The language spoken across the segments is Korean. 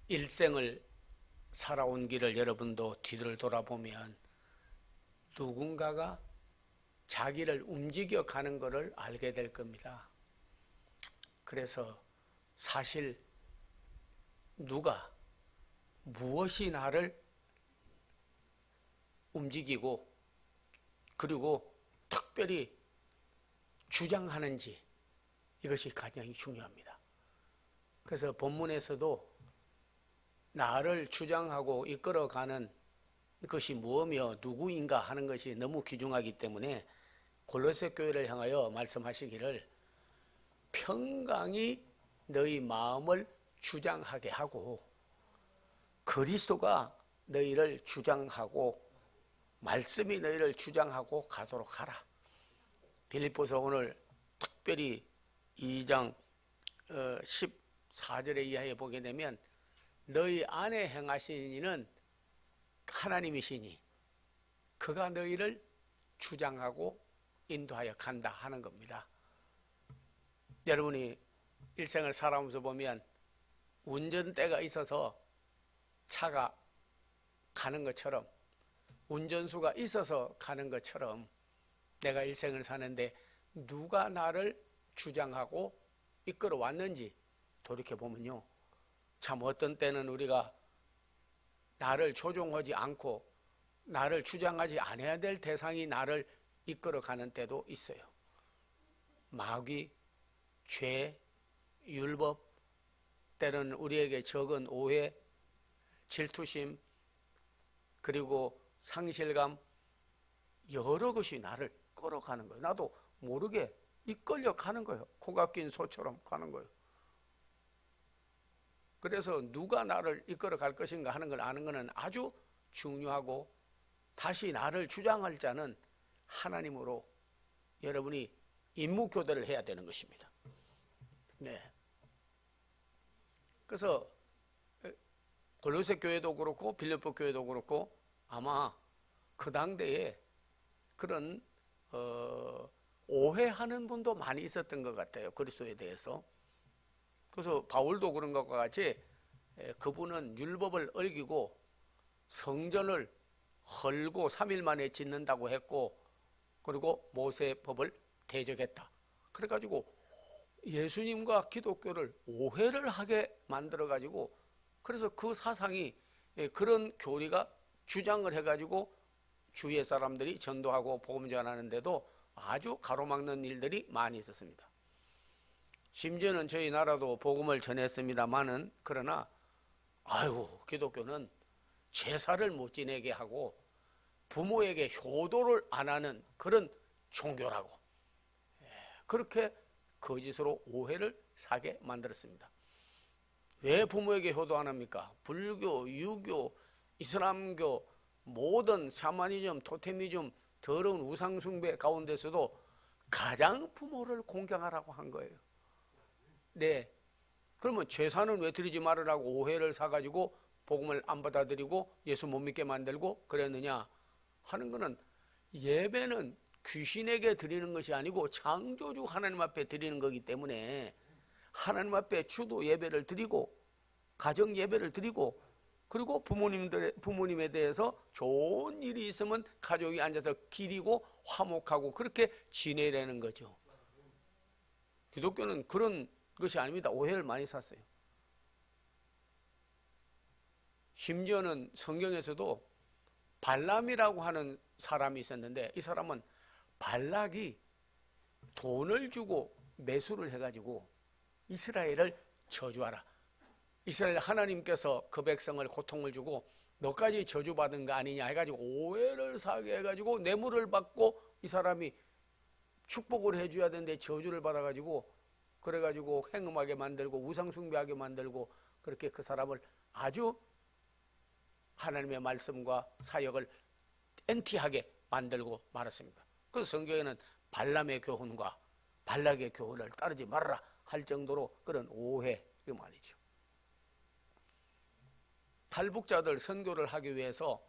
일생을 살아온 길을 여러분도 뒤를 돌아보면 누군가가 자기를 움직여 가는 것을 알게 될 겁니다. 그래서 사실 누가 무엇이 나를 움직이고 그리고 특별히 주장하는지 이것이 가장 중요합니다. 그래서 본문에서도 나를 주장하고 이끌어가는 것이 무엇이며 누구인가 하는 것이 너무 귀중하기 때문에 골로새 교회를 향하여 말씀하시기를 평강이 너희 마음을 주장하게 하고 그리스도가 너희를 주장하고 말씀이 너희를 주장하고 가도록 하라. 빌립보서 오늘 특별히 2장 14절에 이하에 보게 되면 너희 안에 행하시는 이는 하나님이시니 그가 너희를 주장하고 인도하여 간다 하는 겁니다. 여러분이 일생을 살아오면서 보면 운전대가 있어서 차가 가는 것처럼 운전수가 있어서 가는 것처럼 내가 일생을 사는데 누가 나를 주장하고 이끌어 왔는지 돌이켜보면요, 참 어떤 때는 우리가 나를 조종하지 않고 나를 주장하지 않아야 될 대상이 나를 이끌어 가는 때도 있어요. 마귀, 죄, 율법, 때로는 우리에게 적은 오해, 질투심, 그리고 상실감, 여러 것이 나를 끌어가는 거예요. 나도 모르게 이끌려 가는 거예요. 코가 낀 소처럼 가는 거예요. 그래서 누가 나를 이끌어 갈 것인가 하는 걸 아는 것은 아주 중요하고, 다시 나를 주장할 자는 하나님으로 여러분이 임무교대를 해야 되는 것입니다. 네. 그래서 골로새 교회도 그렇고 빌립보 교회도 그렇고 아마 그 당대에 그런 오해하는 분도 많이 있었던 것 같아요. 그리스도에 대해서. 그래서 바울도 그런 것과 같이 그분은 율법을 어기고 성전을 헐고 3일 만에 짓는다고 했고, 그리고 모세법을 대적했다. 그래가지고 예수님과 기독교를 오해를 하게 만들어가지고, 그래서 그 사상이 그런 교리가 주장을 해가지고 주위의 사람들이 전도하고 복음 전하는데도 아주 가로막는 일들이 많이 있었습니다. 심지어는 저희 나라도 복음을 전했습니다마는, 그러나 기독교는 제사를 못 지내게 하고 부모에게 효도를 안 하는 그런 종교라고, 그렇게 거짓으로 오해를 사게 만들었습니다. 왜 부모에게 효도 안 합니까? 불교, 유교, 이슬람교, 모든 샤머니즘, 토테미즘, 더러운 우상숭배 가운데서도 가장 부모를 공경하라고 한 거예요. 네. 그러면 제사는 왜 드리지 말으라고 오해를 사가지고 복음을 안 받아들이고 예수 못 믿게 만들고 그랬느냐 하는 거는, 예배는 귀신에게 드리는 것이 아니고 창조주 하나님 앞에 드리는 거기 때문에 하나님 앞에 주도 예배를 드리고 가정 예배를 드리고, 그리고 부모님에 대해서 좋은 일이 있으면 가족이 앉아서 기리고 화목하고 그렇게 지내라는 거죠. 기독교는 그런 것이 아닙니다. 오해를 많이 샀어요. 심지어는 성경에서도 발람이라고 하는 사람이 있었는데, 이 사람은 발락이 돈을 주고 매수를 해가지고 이스라엘을 저주하라. 이스라엘 하나님께서 그 백성을 고통을 주고 너까지 저주받은 거 아니냐 해가지고 오해를 사게 해가지고 뇌물을 받고, 이 사람이 축복을 해줘야 되는데 저주를 받아가지고, 그래가지고 행음하게 만들고 우상숭배하게 만들고, 그렇게 그 사람을 아주 하나님의 말씀과 사역을 엔티하게 만들고 말았습니다. 그래서 성경에는 발람의 교훈과 발락의 교훈을 따르지 말아라 할 정도로 그런 오해, 이 말이죠. 탈북자들 선교를 하기 위해서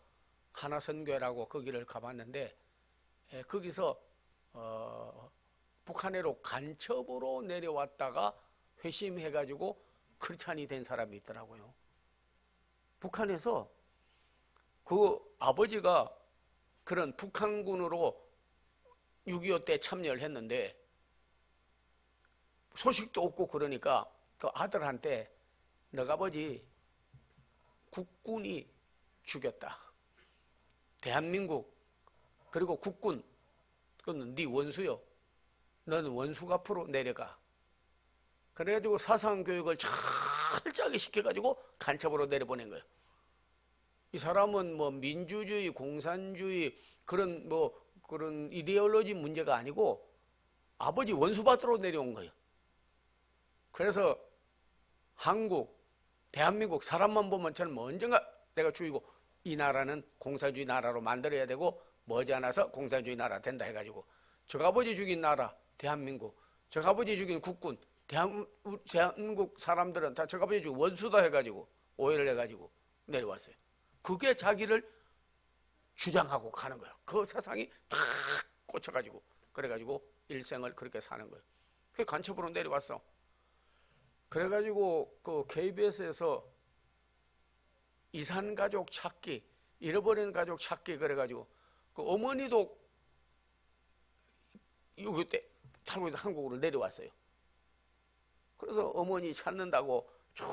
하나 선교회라고 거기를 가봤는데, 거기서 북한으로 간첩으로 내려왔다가 회심해가지고 크리스찬이 된 사람이 있더라고요. 북한에서 그 아버지가 그런 북한군으로 6.25 때 참여를 했는데 소식도 없고 그러니까 그 아들한테 너가 아버지 국군이 죽였다. 대한민국 그리고 국군 그건 네 원수요. 너는 원수 앞으로 내려가. 그래가지고 사상교육을 철저하게 시켜가지고 간첩으로 내려보낸 거예요. 이 사람은 뭐 민주주의, 공산주의 그런 이데올로지 문제가 아니고 아버지 원수받으러 내려온 거예요. 그래서 한국, 대한민국 사람만 보면 저는 언젠가 내가 죽이고 이 나라는 공산주의 나라로 만들어야 되고 머지않아서 공산주의 나라 된다 해가지고 저 아버지 죽인 나라 대한민국, 저 아버지 죽인 국군 대한민국 사람들은 다 저 아버지 죽인 원수다 해가지고 오해를 해가지고 내려왔어요. 그게 자기를 주장하고 가는 거예요. 그 세상이 탁 꽂혀가지고 그래가지고 일생을 그렇게 사는 거예요. 그게 간첩으로 내려왔어. 그래가지고 그 KBS에서 이산 가족 찾기, 잃어버린 가족 찾기 그래가지고 그 어머니도 6.25 때 살고 있는 한국으로 내려왔어요. 그래서 어머니 찾는다고 쭉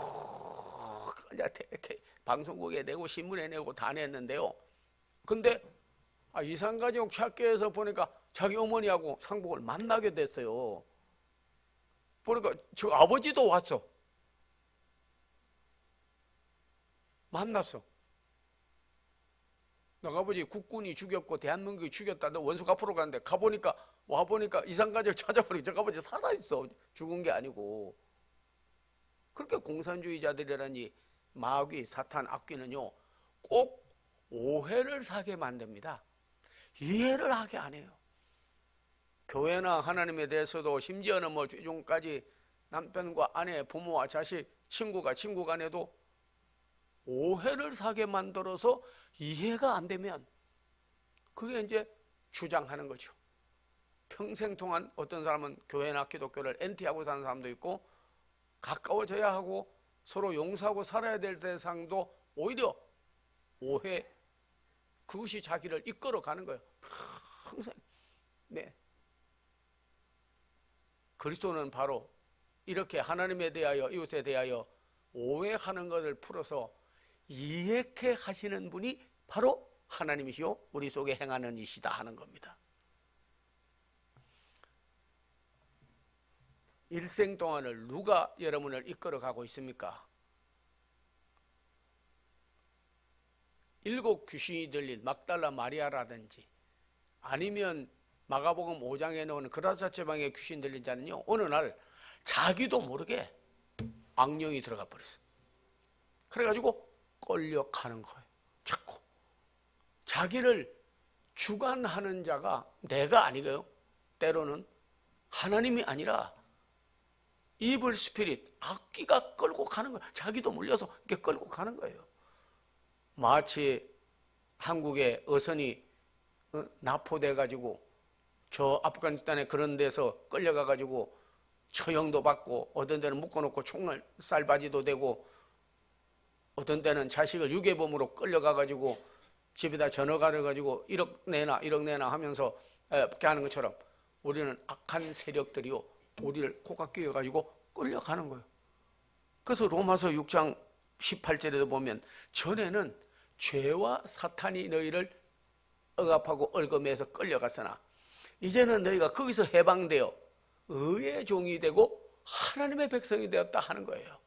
방송국에 내고 신문에 내고 다 냈는데요. 근데 이산 가족 찾기에서 보니까 자기 어머니하고 상복을 만나게 됐어요. 보니까 저 아버지도 왔어. 만났어. 너 아버지 국군이 죽였고 대한민국이 죽였다. 너 원수 앞으로 가는데 와보니까 이산가족 찾아보니까 저 아버지 살아있어. 죽은 게 아니고. 그렇게 공산주의자들이라니 마귀, 사탄, 악귀는요 꼭 오해를 사게 만듭니다. 이해를 하게 안 해요. 교회나 하나님에 대해서도 심지어는 뭐 최종까지 남편과 아내, 부모와 자식, 친구가 친구 간에도 오해를 사게 만들어서 이해가 안 되면 그게 이제 주장하는 거죠. 평생 동안 어떤 사람은 교회나 기독교를 엔티하고 사는 사람도 있고 가까워져야 하고 서로 용서하고 살아야 될 대상도 오히려 오해, 그것이 자기를 이끌어가는 거예요. 평생. 네. 그리스도는 바로 이렇게 하나님에 대하여 이웃에 대하여 오해하는 것을 풀어서 이해케 하시는 분이 바로 하나님이시요 우리 속에 행하는 이시다 하는 겁니다. 일생 동안을 누가 여러분을 이끌어가고 있습니까? 7 귀신이 들린 막달라 마리아라든지 아니면 마가복음 5장에 나오는 그라사 지방에 귀신 들린 자는요 어느 날 자기도 모르게 악령이 들어가 버렸어요. 그래가지고 끌려가는 거예요. 자꾸 자기를 주관하는 자가 내가 아니고요 때로는 하나님이 아니라 이블 스피릿, 악귀가 끌고 가는 거예요. 자기도 물려서 이렇게 끌고 가는 거예요. 마치 한국의 어선이 납포돼가지고 저 아프가니스탄에 그런 데서 끌려가가지고 처형도 받고 어떤 데는 묶어놓고 총을 쌀바지도 되고 어떤 때는 자식을 유괴범으로 끌려가가지고 집에다 전화 가려가지고 1억 내나 하면서 그렇게 하는 것처럼 우리는 악한 세력들이요 우리를 코가 끼어가지고 끌려가는 거예요. 그래서 로마서 6장 18절에도 보면 전에는 죄와 사탄이 너희를 억압하고 얽어매서 끌려갔으나 이제는 너희가 거기서 해방되어 의의 종이 되고 하나님의 백성이 되었다 하는 거예요.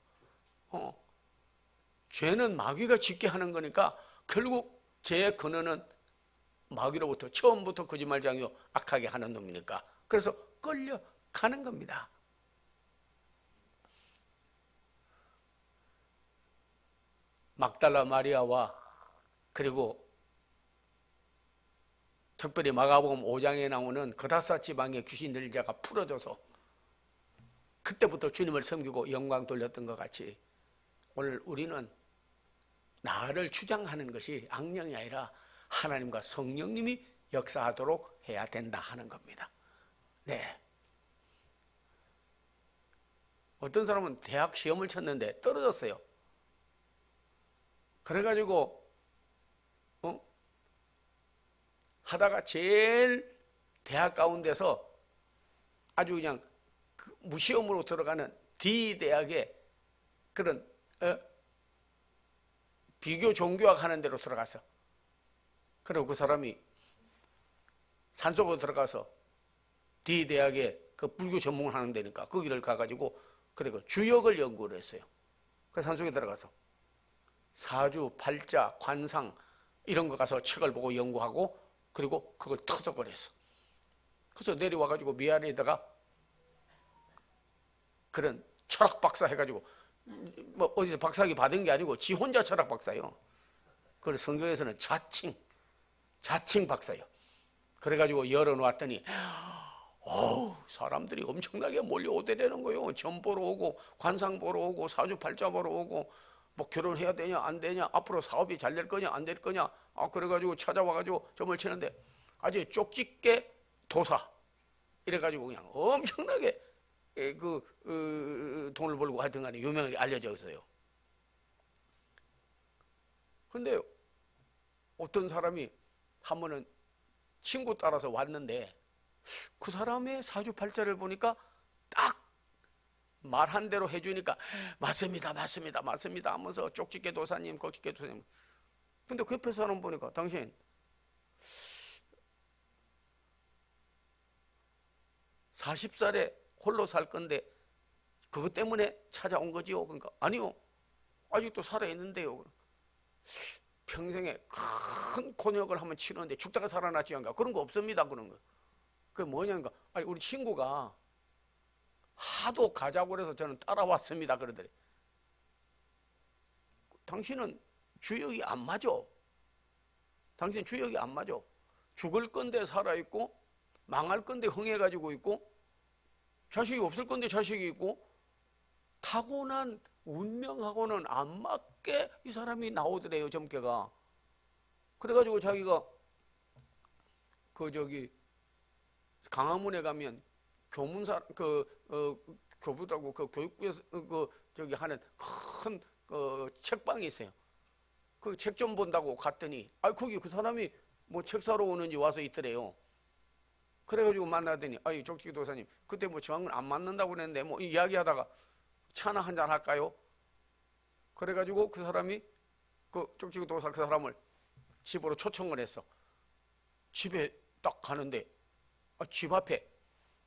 죄는 마귀가 짓게 하는 거니까 결국 죄의 근원은 마귀로부터 처음부터 거짓말장이요 악하게 하는 놈이니까 그래서 끌려가는 겁니다. 막달라 마리아와 그리고 특별히 마가복음 5장에 나오는 그라사 지방의 귀신 들린 자가 풀어져서 그때부터 주님을 섬기고 영광 돌렸던 것 같이 오늘 우리는 나를 주장하는 것이 악령이 아니라 하나님과 성령님이 역사하도록 해야 된다 하는 겁니다. 네. 어떤 사람은 대학 시험을 쳤는데 떨어졌어요. 그래가지고 하다가 제일 대학 가운데서 아주 그냥 무시험으로 들어가는 D대학에 그런 비교 종교학 하는 데로 들어갔어. 그리고 그 사람이 산속으로 들어가서 D대학에 그 불교 전공을 하는 데니까 거기를 가가지고 그리고 주역을 연구를 했어요. 그 산속에 들어가서 사주, 팔자, 관상 이런 거 가서 책을 보고 연구하고 그리고 그걸 터득을 했어. 그래서 내려와가지고 미아리에다가 그런 철학 박사 해가지고 뭐 어디서 박사학위 받은 게 아니고 지 혼자 철학 박사요. 그걸 성경에서는 자칭 박사요. 그래가지고 열어놓았더니 사람들이 엄청나게 몰려오대라는 거예요. 점 보러 오고 관상 보러 오고 사주팔자 보러 오고 뭐 결혼해야 되냐 안 되냐 앞으로 사업이 잘 될 거냐 안 될 거냐 그래가지고 찾아와가지고 점을 치는데 아주 쪽집게 도사 이래가지고 그냥 엄청나게 돈을 벌고 하여튼 간에 유명하게 알려져 있어요. 근데 어떤 사람이 한 번은 친구 따라서 왔는데 그 사람의 사주팔자를 보니까 딱 말한 대로 해주니까 맞습니다 하면서 쪽집게 도사님 거집게 도사님. 근데 그 옆에 사람 보니까 당신 40살에 홀로 살 건데 그것 때문에 찾아온 거지요? 그러니까 아니요 아직도 살아있는데요. 평생에 큰 곤욕을 한번 치르는데 죽다가 살아났지 않가? 그런 거 없습니다. 그런 거. 그게 뭐냐니까 아니 우리 친구가 하도 가자고 그래서 저는 따라왔습니다. 그러더래. 당신은 주역이 안 맞아. 당신 주역이 안 맞아. 죽을 건데 살아있고 망할 건데 흥해가지고 있고 자식이 없을 건데 자식이 있고 타고난 운명하고는 안 맞게 이 사람이 나오더래요. 점괘가. 그래가지고 자기가 강화문에 가면 교문사 교부라고 그 교육부에서 하는 큰 책방이 있어요. 그 책 좀 본다고 갔더니 거기 그 사람이 뭐 책 사러 오는지 와서 있더래요. 그래가지고 만나더니 쪽집게 도사님 그때 뭐 저하고는 안 맞는다고 그랬는데 뭐 이야기하다가 차나 한잔 할까요? 그래가지고 그 사람이 그 쪽집게 도사 그 사람을 집으로 초청을 했어. 집에 딱 가는데 집 앞에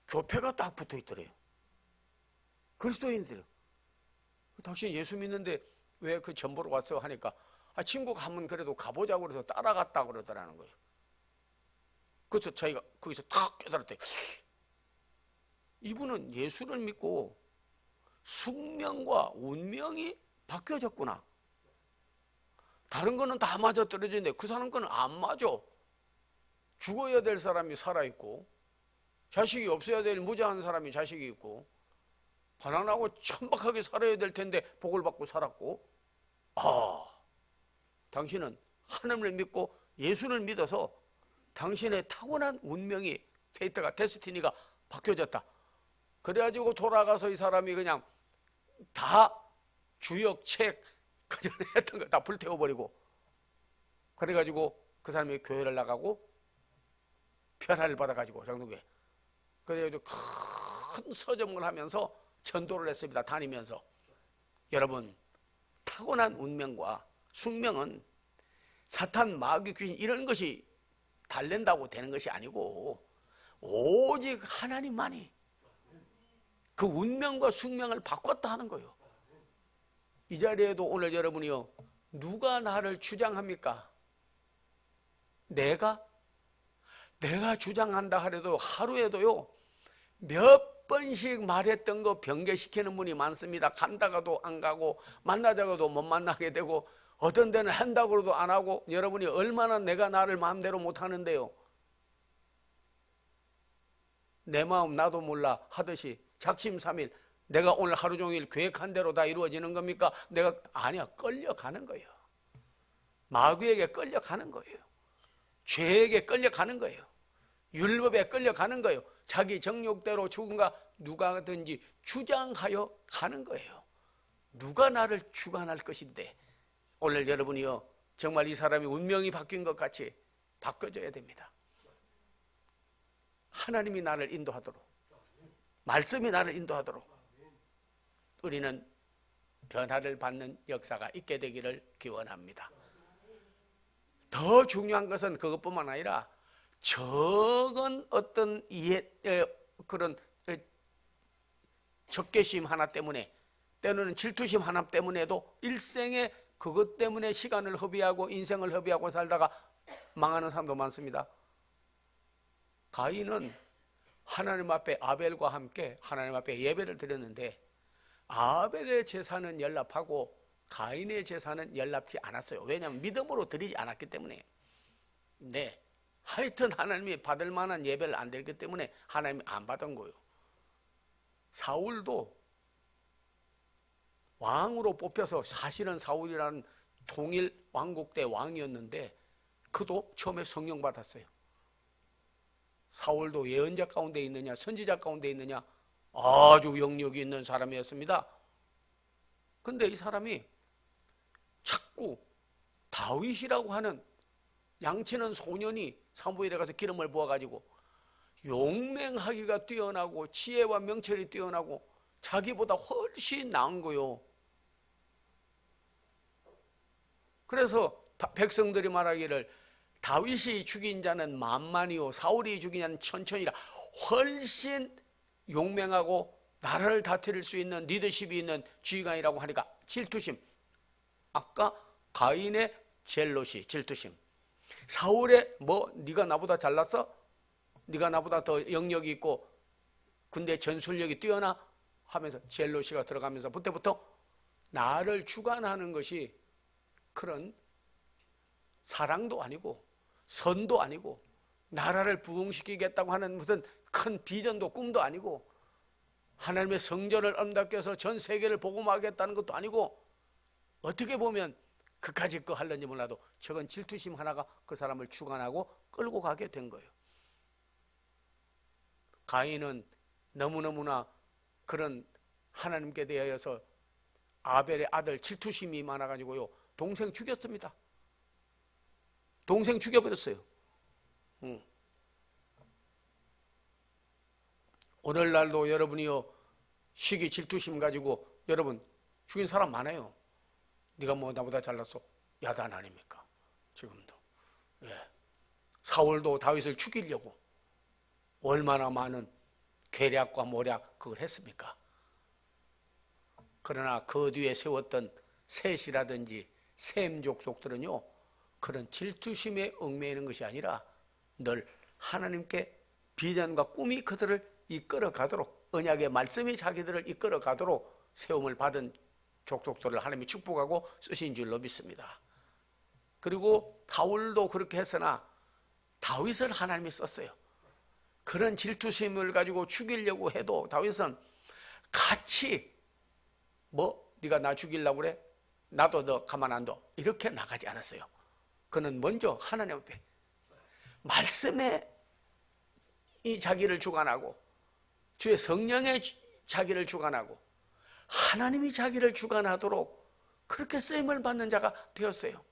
교패가 딱 붙어 있더래요. 그리스도인들이요. 당신 예수 믿는데 왜 그 점 보러 왔어? 하니까 친구가 한번 그래도 가보자고 그래서 따라갔다고 그러더라는 거예요. 그래서 자기가 거기서 탁 깨달았대요. 이분은 예수를 믿고 숙명과 운명이 바뀌어졌구나. 다른 거는 다 맞아 떨어지는데 그 사람 거는 안 맞아. 죽어야 될 사람이 살아있고 자식이 없어야 될 무자한 사람이 자식이 있고 가난하고 천박하게 살아야 될 텐데 복을 받고 살았고 당신은 하나님을 믿고 예수를 믿어서 당신의 타고난 운명이 페이트가 데스티니가 바뀌어졌다. 그래가지고 돌아가서 이 사람이 그냥 다 주역 책 그전에 했던 거 다 불태워버리고 그래가지고 그 사람이 교회를 나가고 편화를 받아가지고 장로교회 그래가지고 큰 서점을 하면서 전도를 했습니다. 다니면서. 여러분 타고난 운명과 숙명은 사탄, 마귀, 귀신 이런 것이 달랜다고 되는 것이 아니고 오직 하나님만이 그 운명과 숙명을 바꿨다 하는 거예요. 이 자리에도 오늘 여러분이요 누가 나를 주장합니까? 내가 주장한다 하려도 하루에도요 몇 번씩 말했던 거 변개시키는 분이 많습니다. 간다가도 안 가고 만나자고도 못 만나게 되고 어떤 데는 한다고 해도 안 하고 여러분이 얼마나 내가 나를 마음대로 못 하는데요. 내 마음 나도 몰라 하듯이 작심삼일 내가 오늘 하루 종일 계획한 대로 다 이루어지는 겁니까? 아니야. 끌려가는 거예요. 마귀에게 끌려가는 거예요. 죄에게 끌려가는 거예요. 율법에 끌려가는 거예요. 자기 정욕대로 죽은가 누가든지 주장하여 가는 거예요. 누가 나를 주관할 것인데 오늘 여러분이요, 정말 이 사람이 운명이 바뀐 것 같이 바꿔줘야 됩니다. 하나님이 나를 인도하도록, 말씀이 나를 인도하도록 우리는 변화를 받는 역사가 있게 되기를 기원합니다. 더 중요한 것은 그것뿐만 아니라 적은 어떤 그런 적개심 하나 때문에, 때로는 질투심 하나 때문에도 일생에 그것 때문에 시간을 허비하고 인생을 허비하고 살다가 망하는 사람도 많습니다. 가인은 하나님 앞에 아벨과 함께 하나님 앞에 예배를 드렸는데 아벨의 제사는 연락하고 가인의 제사는 연락지 않았어요. 왜냐하면 믿음으로 드리지 않았기 때문에. 네, 하여튼 하나님이 받을 만한 예배를 안 드렸기 때문에 하나님이 안 받은 거예요. 사울도 왕으로 뽑혀서, 사실은 사울이라는 통일 왕국 때 왕이었는데 그도 처음에 성령 받았어요. 사울도 예언자 가운데 있느냐 선지자 가운데 있느냐 아주 영역이 있는 사람이었습니다. 근데 이 사람이 자꾸 다윗이라고 하는 양치는 소년이 사무엘에 가서 기름을 부어가지고 용맹하기가 뛰어나고 지혜와 명철이 뛰어나고 자기보다 훨씬 나은 거요. 그래서 백성들이 말하기를 다윗이 죽인 자는 만만이요 사울이 죽인 자는 천천이라, 훨씬 용맹하고 나라를 다스릴 수 있는 리더십이 있는 지휘관이라고 하니까 질투심. 아까 가인의 젤로시, 질투심. 사울의 네가 나보다 잘났어? 네가 나보다 더 영역이 있고 군대 전술력이 뛰어나? 하면서 젤로시가 들어가면서 그때부터 나를 주관하는 것이 그런 사랑도 아니고 선도 아니고 나라를 부흥시키겠다고 하는 무슨 큰 비전도 꿈도 아니고 하나님의 성전을 아름답게 해서 전 세계를 복음하겠다는 것도 아니고, 어떻게 보면 그까짓 거 하려는지 몰라도 저건 질투심 하나가 그 사람을 주관하고 끌고 가게 된 거예요. 가인은 너무너무나 그런 하나님께 대하여서 아벨의 아들 질투심이 많아가지고요 동생 죽였습니다. 동생 죽여버렸어요. 오늘날도 여러분이요 시기 질투심 가지고 여러분 죽인 사람 많아요. 네가 뭐 나보다 잘났어? 야단 아닙니까? 지금도. 예. 사울도 다윗을 죽이려고 얼마나 많은 계략과 모략 그걸 했습니까? 그러나 그 뒤에 세웠던 셋이라든지 셈 족속들은요 그런 질투심에 얽매이는 것이 아니라 늘 하나님께 비전과 꿈이 그들을 이끌어가도록, 언약의 말씀이 자기들을 이끌어가도록 세움을 받은 족속들을 하나님이 축복하고 쓰신 줄로 믿습니다. 그리고 다울도 그렇게 했으나 다윗을 하나님이 썼어요. 그런 질투심을 가지고 죽이려고 해도 다윗은 같이 네가 나 죽이려고 그래? 나도 너 가만 안 둬. 이렇게 나가지 않았어요. 그는 먼저 하나님 앞에 말씀에 이 자기를 주관하고 주의 성령의 자기를 주관하고 하나님이 자기를 주관하도록 그렇게 쓰임을 받는 자가 되었어요.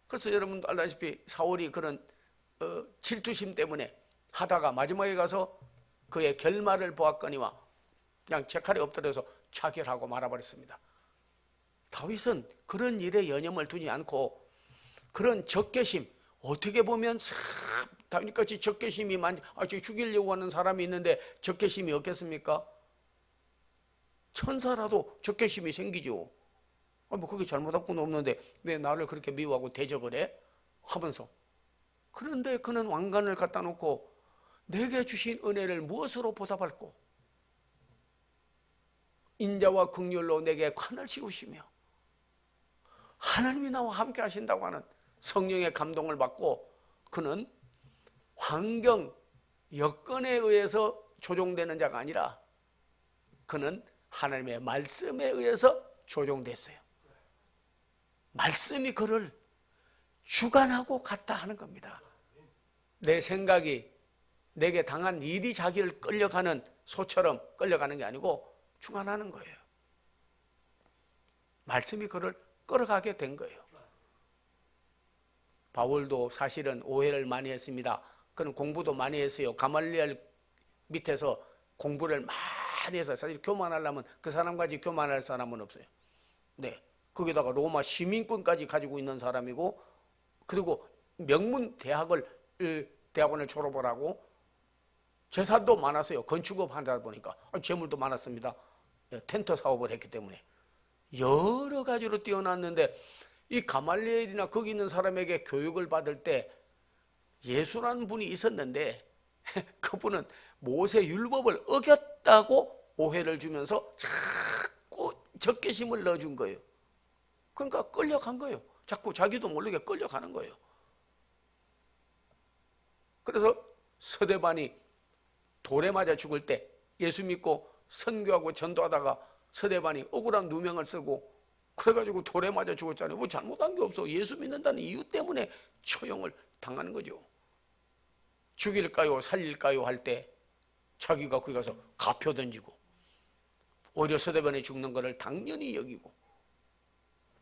그래서 여러분도 알다시피 사울이 그런 질투심 때문에 하다가 마지막에 가서 그의 결말을 보았거니와 그냥 제칼에 엎드려서 자결하고 말아버렸습니다. 다윗은 그런 일에 여념을 두지 않고 그런 적개심, 어떻게 보면 다윗같이 적개심이 죽이려고 하는 사람이 있는데 적개심이 없겠습니까? 천사라도 적개심이 생기죠. 그게 잘못한 건 없는데 왜 나를 그렇게 미워하고 대적을 해? 하면서. 그런데 그는 왕관을 갖다 놓고 내게 주신 은혜를 무엇으로 보답할꼬? 인자와 긍휼로 내게 관을 씌우시며 하나님이 나와 함께 하신다고 하는 성령의 감동을 받고 그는 환경, 여건에 의해서 조종되는 자가 아니라 그는 하나님의 말씀에 의해서 조종됐어요. 말씀이 그를 주관하고 갔다 하는 겁니다. 내 생각이 내게 당한 일이 자기를 끌려가는 소처럼 끌려가는 게 아니고 주관하는 거예요. 말씀이 그를 끌어가게 된 거예요. 바울도 사실은 오해를 많이 했습니다. 그는 공부도 많이 했어요. 가말리엘 밑에서 공부를 많이 해서 사실 교만하려면 그 사람까지 교만할 사람은 없어요. 네, 거기다가 로마 시민권까지 가지고 있는 사람이고, 그리고 명문 대학원을 졸업을 하고 재산도 많았어요. 건축업 한다 보니까 재물도 많았습니다. 텐트 사업을 했기 때문에 여러 가지로 뛰어났는데, 이 가말리엘이나 거기 있는 사람에게 교육을 받을 때 예수라는 분이 있었는데 그분은 모세 율법을 어겼다고 오해를 주면서 자꾸 적개심을 넣어준 거예요. 그러니까 끌려간 거예요. 자꾸 자기도 모르게 끌려가는 거예요. 그래서 서대반이 돌에 맞아 죽을 때 예수 믿고 선교하고 전도하다가 서대반이 억울한 누명을 쓰고 그래가지고 돌에 맞아 죽었잖아요. 뭐 잘못한 게 없어. 예수 믿는다는 이유 때문에 처형을 당하는 거죠. 죽일까요 살릴까요 할 때 자기가 거기 가서 가표 던지고 오히려 서대반이 죽는 것을 당연히 여기고,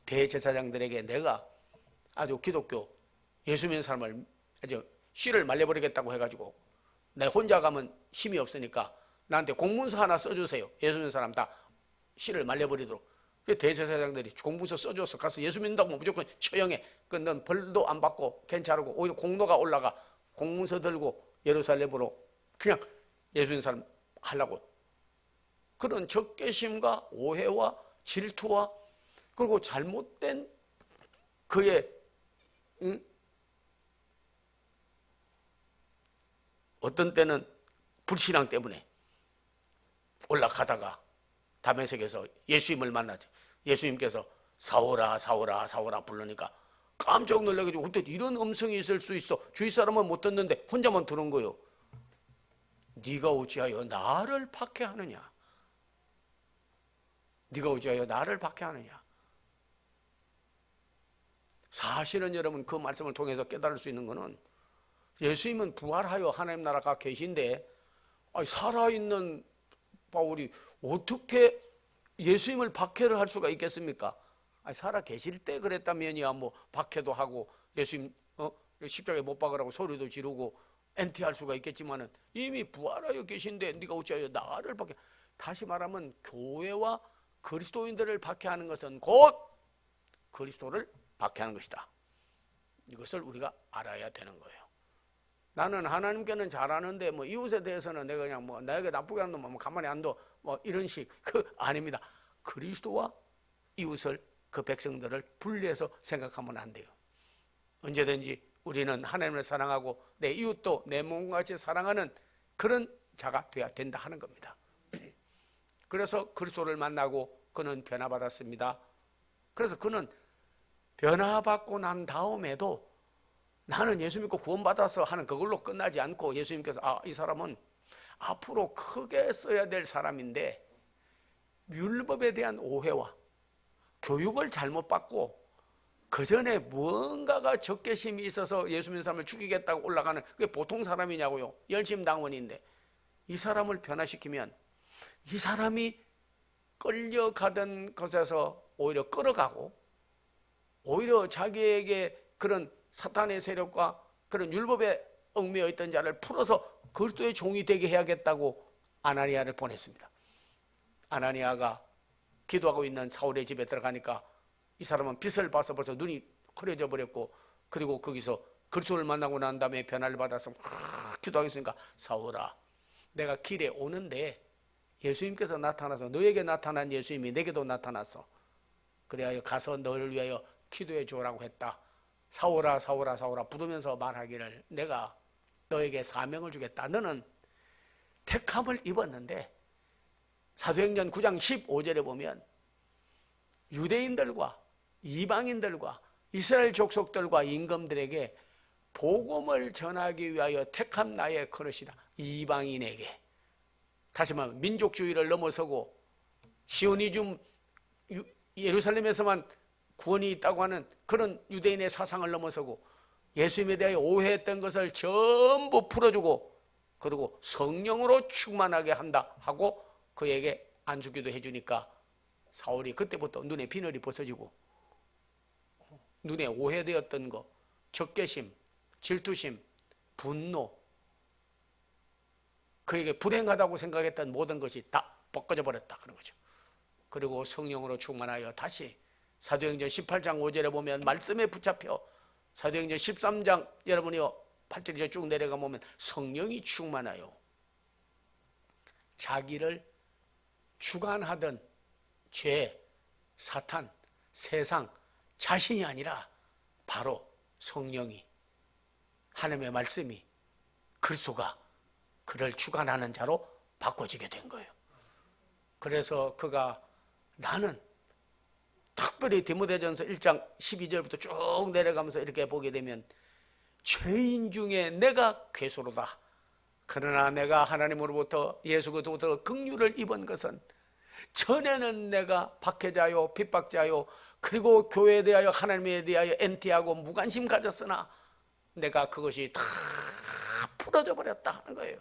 대제사장들에게 내가 아주 기독교 예수 믿는 사람을 아주 씨를 말려버리겠다고 해가지고 내 혼자 가면 힘이 없으니까 나한테 공문서 하나 써주세요. 예수 믿는 사람 다 씨를 말려버리도록. 대제사장들이 공문서 써줘서 가서 예수 믿는다고 무조건 처형해. 넌 벌도 안 받고 괜찮고 오히려 공로가 올라가. 공문서 들고 예루살렘으로 그냥 예수 믿는 사람 하려고. 그런 적개심과 오해와 질투와 그리고 잘못된 그의 어떤 때는 불신앙 때문에 올라가다가 다메섹에서 예수님을 만나죠. 예수님께서 사오라 사오라 사오라 부르니까 깜짝 놀라가지고 어떻게 이런 음성이 있을 수 있어. 주위 사람은 못 듣는데 혼자만 들은 거예요. 네가 어찌하여 나를 박해하느냐. 네가 어찌하여 나를 박해하느냐. 사실은 여러분 그 말씀을 통해서 깨달을 수 있는 것은 예수님은 부활하여 하나님 나라가 계신데 살아있는 바울이 어떻게 예수님을 박해를 할 수가 있겠습니까? 살아 계실 때 그랬다면야 뭐 박해도 하고 예수님 십자가에 못 박으라고 소리도 지르고 엔티할 수가 있겠지만은 이미 부활하여 계신데 네가 어찌하여 나를 박해. 다시 말하면 교회와 그리스도인들을 박해하는 것은 곧 그리스도를 박해하는 것이다. 이것을 우리가 알아야 되는 거예요. 나는 하나님께는 잘하는데 뭐 이웃에 대해서는 내가 그냥 뭐 나에게 나쁘게 하는 놈은 가만히 안 둬. 뭐 이런 식. 아닙니다. 그리스도와 이웃을 그 백성들을 분리해서 생각하면 안 돼요. 언제든지 우리는 하나님을 사랑하고 내 이웃도 내 몸과 같이 사랑하는 그런 자가 돼야 된다 하는 겁니다. 그래서 그리스도를 만나고 그는 변화받았습니다. 그래서 그는 변화받고 난 다음에도 나는 예수 믿고 구원받아서 하는 그걸로 끝나지 않고 예수님께서 이 사람은 앞으로 크게 써야 될 사람인데 율법에 대한 오해와 교육을 잘못 받고 그 전에 무언가가 적개심이 있어서 예수 믿는 사람을 죽이겠다고 올라가는 그게 보통 사람이냐고요. 열심당원인데 이 사람을 변화시키면 이 사람이 끌려가던 것에서 오히려 끌어가고 오히려 자기에게 그런 사탄의 세력과 그런 율법에 얽매여 있던 자를 풀어서 그리스도의 종이 되게 해야겠다고 아나니아를 보냈습니다. 아나니아가 기도하고 있는 사울의 집에 들어가니까 이 사람은 빛을 봐서 벌써 눈이 흐려져 버렸고, 그리고 거기서 그리스도를 만나고 난 다음에 변화를 받아서 기도하겠으니까 사울아 내가 길에 오는데 예수님께서 나타나서 너에게 나타난 예수님이 내게도 나타났어. 그래야 가서 너를 위하여 기도해 주라고 했다. 사울아 사울아 사울아 부르면서 말하기를 내가 너에게 사명을 주겠다. 너는 택함을 입었는데 사도행전 9장 15절에 보면 유대인들과 이방인들과 이스라엘 족속들과 임금들에게 복음을 전하기 위하여 택한 나의 그릇이다. 이방인에게. 다시 말하면 민족주의를 넘어서고 시오니즘 예루살렘에서만 구원이 있다고 하는 그런 유대인의 사상을 넘어서고 예수님에 대해 오해했던 것을 전부 풀어주고 그리고 성령으로 충만하게 한다 하고 그에게 안수기도 해주니까 사울이 그때부터 눈에 비늘이 벗어지고 눈에 오해되었던 거, 적개심, 질투심, 분노, 그에게 불행하다고 생각했던 모든 것이 다 벗겨져 버렸다 그런 거죠. 그리고 성령으로 충만하여 다시 사도행전 18장 5절에 보면 말씀에 붙잡혀, 사도행전 13장 여러분이 8절에 쭉 내려가 보면 성령이 충만하여 자기를 주관하던 죄, 사탄, 세상, 자신이 아니라 바로 성령이, 하나님의 말씀이, 그리스도가 그를 주관하는 자로 바꿔지게 된 거예요. 그래서 그가, 나는 특별히 디모데전서 1장 12절부터 쭉 내려가면서 이렇게 보게 되면, 죄인 중에 내가 괴수로다. 그러나 내가 하나님으로부터, 예수 그리스도부터 긍휼을 입은 것은, 전에는 내가 박해자요 핍박자요 그리고 교회에 대하여 하나님에 대하여 엔티하고 무관심 가졌으나 내가 그것이 다 풀어져 버렸다 하는 거예요.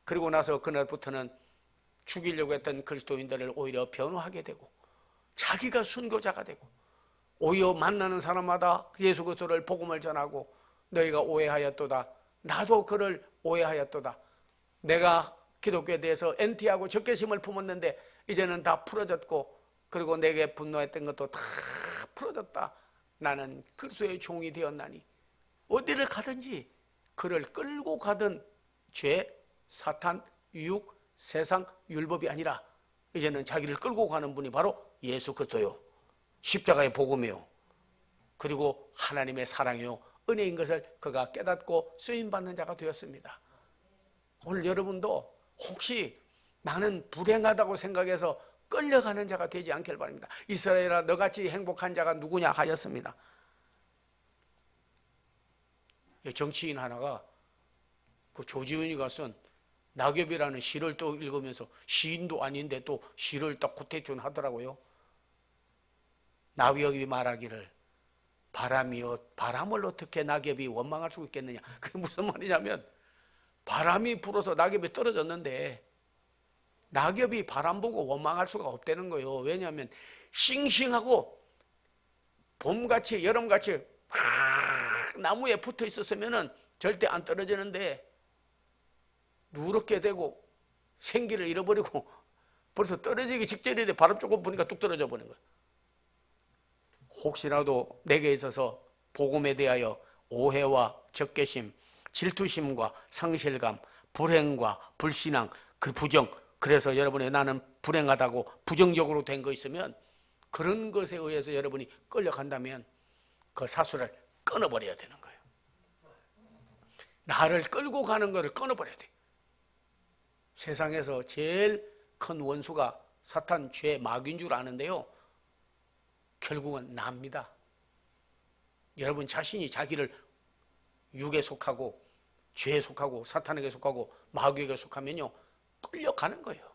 그리고 나서 그날부터는 죽이려고 했던 그리스도인들을 오히려 변호하게 되고, 자기가 순교자가 되고, 오히려 만나는 사람마다 예수 그리스도를 복음을 전하고, 너희가 오해하였도다, 나도 그를 오해하였도다, 내가 기독교에 대해서 엔티하고 적개심을 품었는데 이제는 다 풀어졌고, 그리고 내게 분노했던 것도 다 풀어졌다, 나는 그리스도의 종이 되었나니, 어디를 가든지 그를 끌고 가던 죄, 사탄, 유혹, 세상, 율법이 아니라 이제는 자기를 끌고 가는 분이 바로 예수 그리스도요, 십자가의 복음이요, 그리고 하나님의 사랑이요, 은혜인 것을 그가 깨닫고 쓰임받는 자가 되었습니다. 오늘 여러분도 혹시 나는 불행하다고 생각해서 끌려가는 자가 되지 않길 바랍니다. 이스라엘아, 너같이 행복한 자가 누구냐 하였습니다. 정치인 하나가 그 조지훈이가 쓴 낙엽이라는 시를 또 읽으면서, 시인도 아닌데 또 시를 딱 코테이션 하더라고요. 낙엽이 말하기를, 바람을 어떻게 낙엽이 원망할 수 있겠느냐. 그게 무슨 말이냐면, 바람이 불어서 낙엽이 떨어졌는데 낙엽이 바람 보고 원망할 수가 없다는 거예요. 왜냐하면 싱싱하고 봄같이 여름같이 막 나무에 붙어 있었으면 절대 안 떨어지는데, 누렇게 되고 생기를 잃어버리고 벌써 떨어지기 직전인데 바람 조금 부니까 뚝 떨어져 버린 거예요. 혹시라도 내게 있어서 복음에 대하여 오해와 적개심, 질투심과 상실감, 불행과 불신앙, 그 부정, 그래서 여러분이 나는 불행하다고 부정적으로 된 거 있으면, 그런 것에 의해서 여러분이 끌려간다면 그 사수를 끊어버려야 되는 거예요. 나를 끌고 가는 것을 끊어버려야 돼. 세상에서 제일 큰 원수가 사탄, 죄, 마귀인 줄 아는데요, 결국은 나입니다. 여러분 자신이 자기를 육에 속하고 죄에 속하고 사탄에게 속하고 마귀에게 속하면요, 끌려가는 거예요.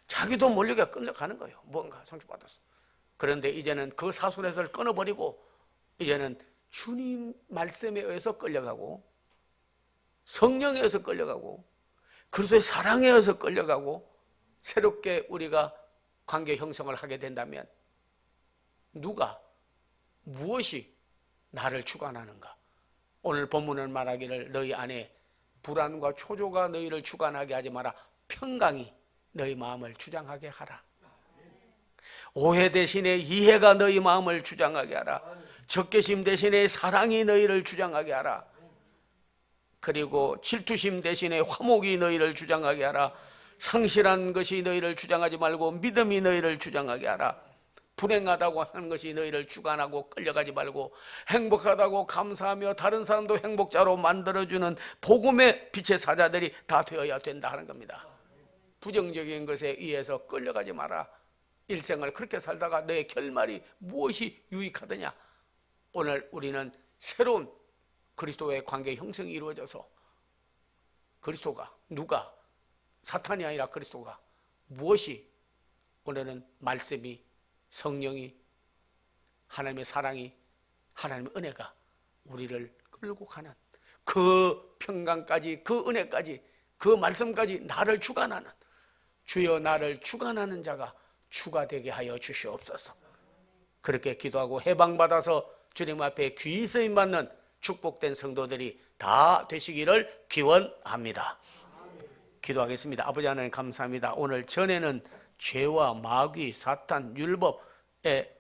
자기도 모르게 끌려가는 거예요. 뭔가 상처받았어. 그런데 이제는 그 사순에서 끊어버리고, 이제는 주님 말씀에 의해서 끌려가고, 성령에 의해서 끌려가고, 그리스도의 사랑에 의해서 끌려가고, 새롭게 우리가 관계 형성을 하게 된다면, 누가, 무엇이 나를 주관하는가? 오늘 본문은 말하기를, 너희 안에 불안과 초조가 너희를 주관하게 하지 마라. 평강이 너희 마음을 주장하게 하라. 오해 대신에 이해가 너희 마음을 주장하게 하라. 적개심 대신에 사랑이 너희를 주장하게 하라. 그리고 질투심 대신에 화목이 너희를 주장하게 하라. 상실한 것이 너희를 주장하지 말고 믿음이 너희를 주장하게 하라. 불행하다고 하는 것이 너희를 주관하고 끌려가지 말고, 행복하다고 감사하며 다른 사람도 행복자로 만들어주는 복음의 빛의 사자들이 다 되어야 된다 하는 겁니다. 부정적인 것에 의해서 끌려가지 마라. 일생을 그렇게 살다가 너의 결말이 무엇이 유익하더냐. 오늘 우리는 새로운 그리스도의 관계 형성이 이루어져서, 그리스도가, 누가, 사탄이 아니라 그리스도가, 무엇이, 오늘은 말씀이, 성령이, 하나님의 사랑이, 하나님의 은혜가 우리를 끌고 가는 그 평강까지, 그 은혜까지, 그 말씀까지 나를 주관하는, 주여 나를 주관하는 자가 추가되게 하여 주시옵소서. 그렇게 기도하고 해방받아서 주님 앞에 귀히 쓰임받는 축복된 성도들이 다 되시기를 기원합니다. 기도하겠습니다. 아버지 하나님 감사합니다. 오늘 전에는 죄와 마귀, 사탄, 율법에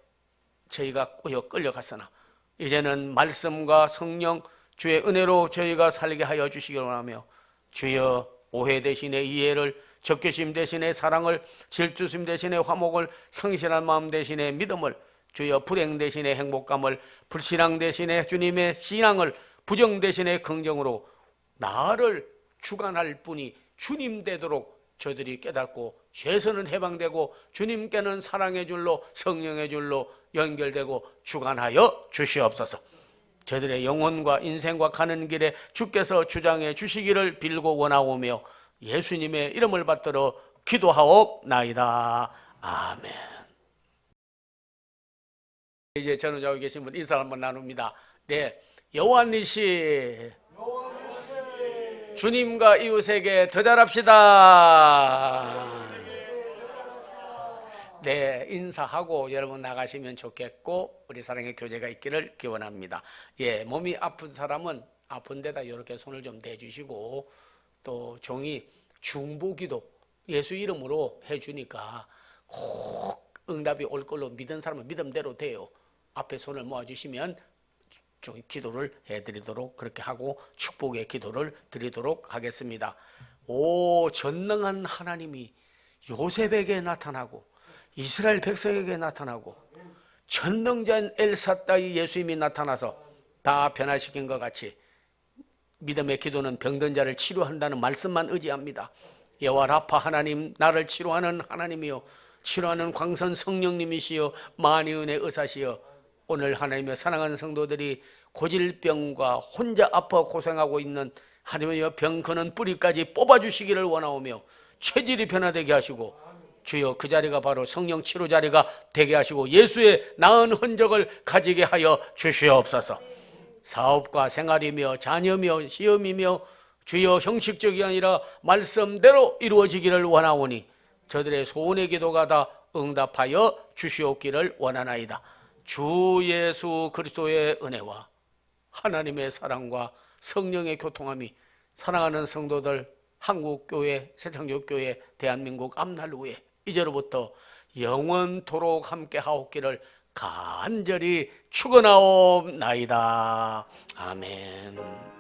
저희가 끌려갔으나 이제는 말씀과 성령 주의 은혜로 저희가 살게 하여 주시기를 원하며, 주여 오해 대신에 이해를, 적개심 대신에 사랑을, 질투심 대신에 화목을, 성실한 마음 대신에 믿음을, 주여 불행 대신에 행복감을, 불신앙 대신에 주님의 신앙을, 부정 대신에 긍정으로 나를 주관할 분이 주님 되도록 저들이 깨닫고 죄에서는 해방되고 주님께는 사랑의 줄로, 성령의 줄로 연결되고 주관하여 주시옵소서. 저들의 영혼과 인생과 가는 길에 주께서 주장해 주시기를 빌고 원하오며 예수님의 이름을 받들어 기도하옵나이다. 아멘. 이제 전후좌우에 계신 분 인사 한번 나눕니다. 네, 여호와님 씨, 주님과 이웃에게 더 잘합시다. 네, 인사하고 여러분 나가시면 좋겠고 우리 사랑의 교제가 있기를 기원합니다. 예, 몸이 아픈 사람은 아픈 데다 이렇게 손을 좀 대주시고, 또 종이 중보기도 예수 이름으로 해주니까 꼭 응답이 올 걸로 믿은 사람은 믿음대로 돼요. 앞에 손을 모아주시면 종이 기도를 해드리도록 그렇게 하고 축복의 기도를 드리도록 하겠습니다. 오, 전능한 하나님이 요셉에게 나타나고 이스라엘 백성에게 나타나고 전능자인 엘사다이 예수님이 나타나서 다 변화시킨 것 같이 믿음의 기도는 병든 자를 치료한다는 말씀만 의지합니다. 여호와 라파 하나님, 나를 치료하는 하나님이요, 치료하는 광선 성령님이시여, 만유의 의사시여, 오늘 하나님의 사랑하는 성도들이 고질병과 혼자 아파 고생하고 있는 하나님의 병 그는 뿌리까지 뽑아주시기를 원하오며 체질이 변화되게 하시고, 주여 그 자리가 바로 성령 치료 자리가 되게 하시고 예수의 나은 흔적을 가지게 하여 주시옵소서. 사업과 생활이며 자녀며 시험이며 주여 형식적이 아니라 말씀대로 이루어지기를 원하오니 저들의 소원의 기도가 다 응답하여 주시옵기를 원하나이다. 주 예수 그리스도의 은혜와 하나님의 사랑과 성령의 교통함이 사랑하는 성도들, 한국교회, 새창조교회, 대한민국 앞날후에 이제로부터 영원토록 함께 하옵기를 간절히 축원하옵나이다. 아멘.